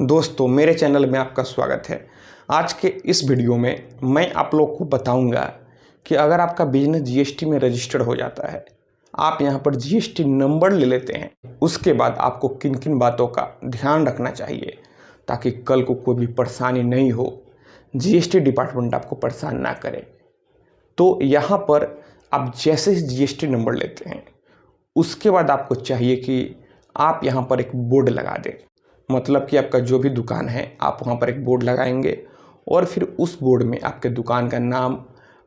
दोस्तों, मेरे चैनल में आपका स्वागत है। आज के इस वीडियो में मैं आप लोग को बताऊंगा कि अगर आपका बिजनेस जीएसटी में रजिस्टर्ड हो जाता है, आप यहां पर जीएसटी नंबर ले लेते हैं, उसके बाद आपको किन किन बातों का ध्यान रखना चाहिए ताकि कल को कोई भी परेशानी नहीं हो, जीएसटी डिपार्टमेंट आपको परेशान ना करे। तो यहाँ पर आप जैसे ही जीएसटी नंबर लेते हैं, उसके बाद आपको चाहिए कि आप यहाँ पर एक बोर्ड लगा दें। मतलब कि आपका जो भी दुकान है, आप वहाँ पर एक बोर्ड लगाएंगे और फिर उस बोर्ड में आपके दुकान का नाम,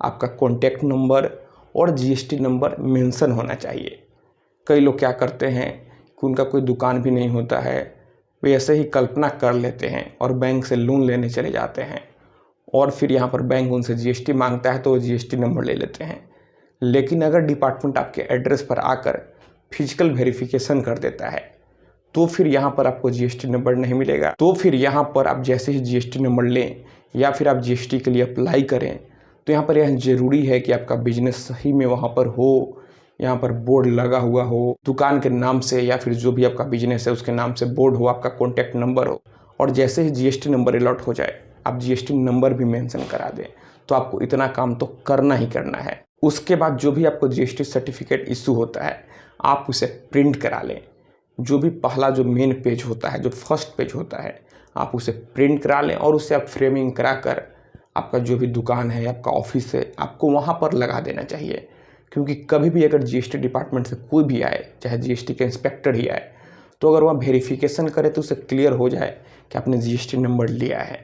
आपका कॉन्टैक्ट नंबर और जीएसटी नंबर मेंशन होना चाहिए। कई लोग क्या करते हैं कि उनका कोई दुकान भी नहीं होता है, वे ऐसे ही कल्पना कर लेते हैं और बैंक से लोन लेने चले जाते हैं और फिर यहाँ पर बैंक उनसे जीएसटी मांगता है तो वो जीएसटी नंबर ले लेते हैं। लेकिन अगर डिपार्टमेंट आपके एड्रेस पर आकर फिजिकल वेरिफिकेशन कर देता है तो फिर यहाँ पर आपको जीएसटी नंबर नहीं मिलेगा। तो फिर यहाँ पर आप जैसे ही जीएसटी नंबर लें या फिर आप जीएसटी के लिए अप्लाई करें तो यहाँ पर यह ज़रूरी है कि आपका बिजनेस सही में वहाँ पर हो, यहाँ पर बोर्ड लगा हुआ हो, दुकान के नाम से या फिर जो भी आपका बिजनेस है उसके नाम से बोर्ड हो, आपका कॉन्टैक्ट नंबर हो और जैसे ही जीएसटी नंबर अलॉट हो जाए आप जीएसटी नंबर भी मेंशन करा दें। तो आपको इतना काम तो करना ही करना है। उसके बाद जो भी आपको जीएसटी सर्टिफिकेट इशू होता है, आप उसे प्रिंट करा लें। जो भी पहला जो मेन पेज होता है, जो फर्स्ट पेज होता है, आप उसे प्रिंट करा लें और उसे आप फ्रेमिंग करा कर आपका जो भी दुकान है, आपका ऑफिस है, आपको वहाँ पर लगा देना चाहिए। क्योंकि कभी भी अगर जीएसटी डिपार्टमेंट से कोई भी आए, चाहे जीएसटी के इंस्पेक्टर ही आए, तो अगर वहाँ वेरिफिकेशन करे तो उसे क्लियर हो जाए कि आपने जीएसटी नंबर लिया है।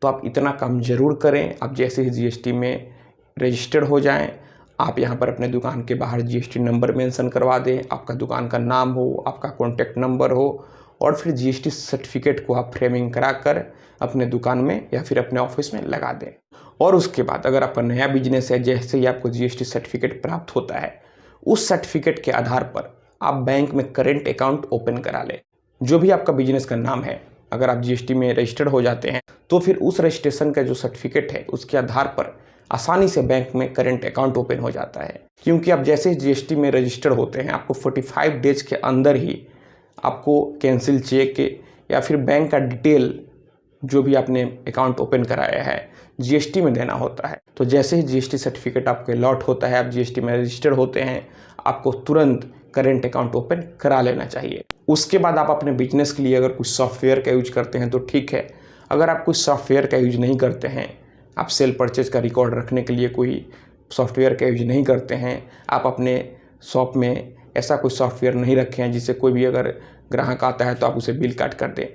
तो आप इतना काम ज़रूर करें। आप जैसे ही जीएसटी में रजिस्टर्ड हो जाएं, आप यहाँ पर अपने दुकान के बाहर जीएसटी नंबर मेंशन करवा दें, आपका दुकान का नाम हो, आपका कॉन्टैक्ट नंबर हो और फिर जीएसटी सर्टिफिकेट को आप फ्रेमिंग कराकर अपने दुकान में या फिर अपने ऑफिस में लगा दें। और उसके बाद अगर आपका नया बिजनेस है, जैसे ही आपको जीएसटी सर्टिफिकेट प्राप्त होता है, उस सर्टिफिकेट के आधार पर आप बैंक में करेंट अकाउंट ओपन करा लें। जो भी आपका बिजनेस का नाम है, अगर आप जीएसटी में रजिस्टर्ड हो जाते हैं तो फिर उस रजिस्ट्रेशन का जो सर्टिफिकेट है उसके आधार पर आसानी से बैंक में करेंट अकाउंट ओपन हो जाता है। क्योंकि आप जैसे ही जीएसटी में रजिस्टर्ड होते हैं, आपको 45 डेज के अंदर ही आपको कैंसिल चेक या फिर बैंक का डिटेल जो भी आपने अकाउंट ओपन कराया है जीएसटी में देना होता है। तो जैसे ही जीएसटी सर्टिफिकेट आपके अलॉट होता है, आप जीएसटी में रजिस्टर्ड होते हैं, आपको तुरंत करेंट अकाउंट ओपन करा लेना चाहिए। उसके बाद आप अपने बिजनेस के लिए अगर कुछ सॉफ्टवेयर का यूज करते हैं तो ठीक है। अगर आप कुछ सॉफ्टवेयर का यूज नहीं करते हैं, आप सेल परचेज का रिकॉर्ड रखने के लिए कोई सॉफ्टवेयर का यूज नहीं करते हैं, आप अपने शॉप में ऐसा कोई सॉफ्टवेयर नहीं रखे हैं जिससे कोई भी अगर ग्राहक आता है तो आप उसे बिल काट कर दें,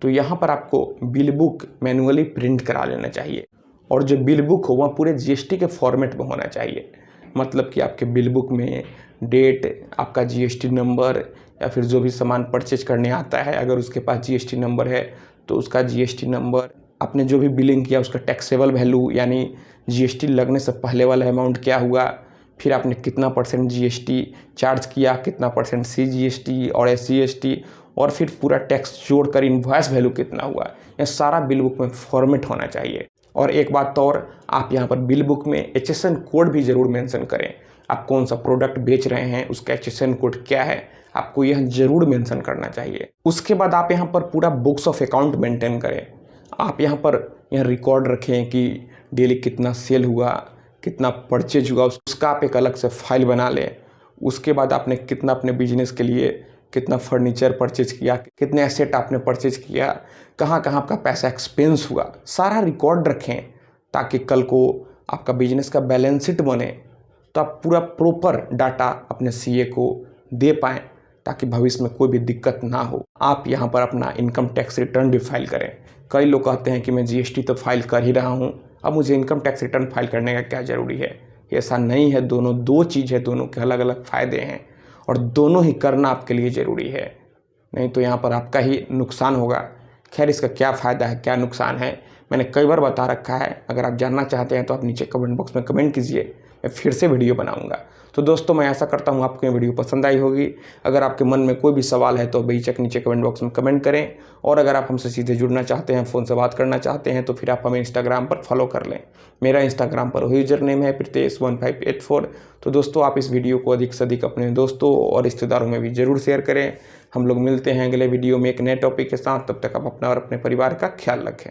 तो यहाँ पर आपको बिल बुक मैनुअली प्रिंट करा लेना चाहिए। और जो बिल बुक हो वह पूरे जीएसटी के फॉर्मेट में होना चाहिए। मतलब कि आपके बिल बुक में डेट, आपका जीएसटी नंबर या फिर जो भी सामान परचेज करने आता है अगर उसके पास जीएसटी नंबर है तो उसका जीएसटी नंबर, आपने जो भी बिलिंग किया उसका टैक्सेबल वैल्यू यानी जीएसटी लगने से पहले वाला अमाउंट क्या हुआ, फिर आपने कितना परसेंट जीएसटी चार्ज किया, कितना परसेंट सीजीएसटी और एसजीएसटी और फिर पूरा टैक्स जोड़कर इनवॉइस वैल्यू कितना हुआ, यह सारा बिल बुक में फॉर्मेट होना चाहिए। और एक बात और, आप यहाँ पर बिल बुक में एचएसएन कोड भी ज़रूर मेंशन करें। आप कौन सा प्रोडक्ट बेच रहे हैं, उसका एचएसएन कोड क्या है, आपको यह ज़रूर मेंशन करना चाहिए। उसके बाद आप यहाँ पर पूरा बुक्स ऑफ अकाउंट मेंटेन करें। आप यहाँ पर रिकॉर्ड रखें कि डेली कितना सेल हुआ, कितना परचेज हुआ, उसका आप एक अलग से फाइल बना लें। उसके बाद आपने कितना अपने बिजनेस के लिए कितना फर्नीचर परचेज किया, कितने एसेट आपने परचेज किया, कहाँ कहाँ आपका पैसा एक्सपेंस हुआ, सारा रिकॉर्ड रखें ताकि कल को आपका बिजनेस का बैलेंस शीट बने तो आप पूरा प्रॉपर डाटा अपने सीए को दे पाएँ ताकि भविष्य में कोई भी दिक्कत ना हो। आप यहाँ पर अपना इनकम टैक्स रिटर्न भी फाइल करें। कई लोग कहते हैं कि मैं जीएसटी तो फाइल कर ही रहा हूँ, अब मुझे इनकम टैक्स रिटर्न फाइल करने का क्या ज़रूरी है। ऐसा नहीं है, दोनों दो चीज़ है, दोनों के अलग अलग फ़ायदे हैं और दोनों ही करना आपके लिए ज़रूरी है, नहीं तो यहाँ पर आपका ही नुकसान होगा। खैर, इसका क्या फ़ायदा है, क्या नुकसान है, मैंने कई बार बता रखा है। अगर आप जानना चाहते हैं तो आप नीचे कमेंट बॉक्स में कमेंट कीजिए, मैं फिर से वीडियो बनाऊँगा। तो दोस्तों मैं ऐसा करता हूँ आपको ये वीडियो पसंद आई होगी। अगर आपके मन में कोई भी सवाल है तो बेशक नीचे कमेंट बॉक्स में कमेंट करें, और अगर आप हमसे सीधे जुड़ना चाहते हैं, फ़ोन से बात करना चाहते हैं, तो फिर आप हमें इंस्टाग्राम पर फॉलो कर लें। मेरा इंस्टाग्राम पर वही यूजर नेम है Pritesh1584। तो दोस्तों आप इस वीडियो को अधिक से अधिक अपने दोस्तों और रिश्तेदारों में भी ज़रूर शेयर करें। हम लोग मिलते हैं अगले वीडियो में एक नए टॉपिक के साथ। तब तक आप अपना और अपने परिवार का ख्याल रखें।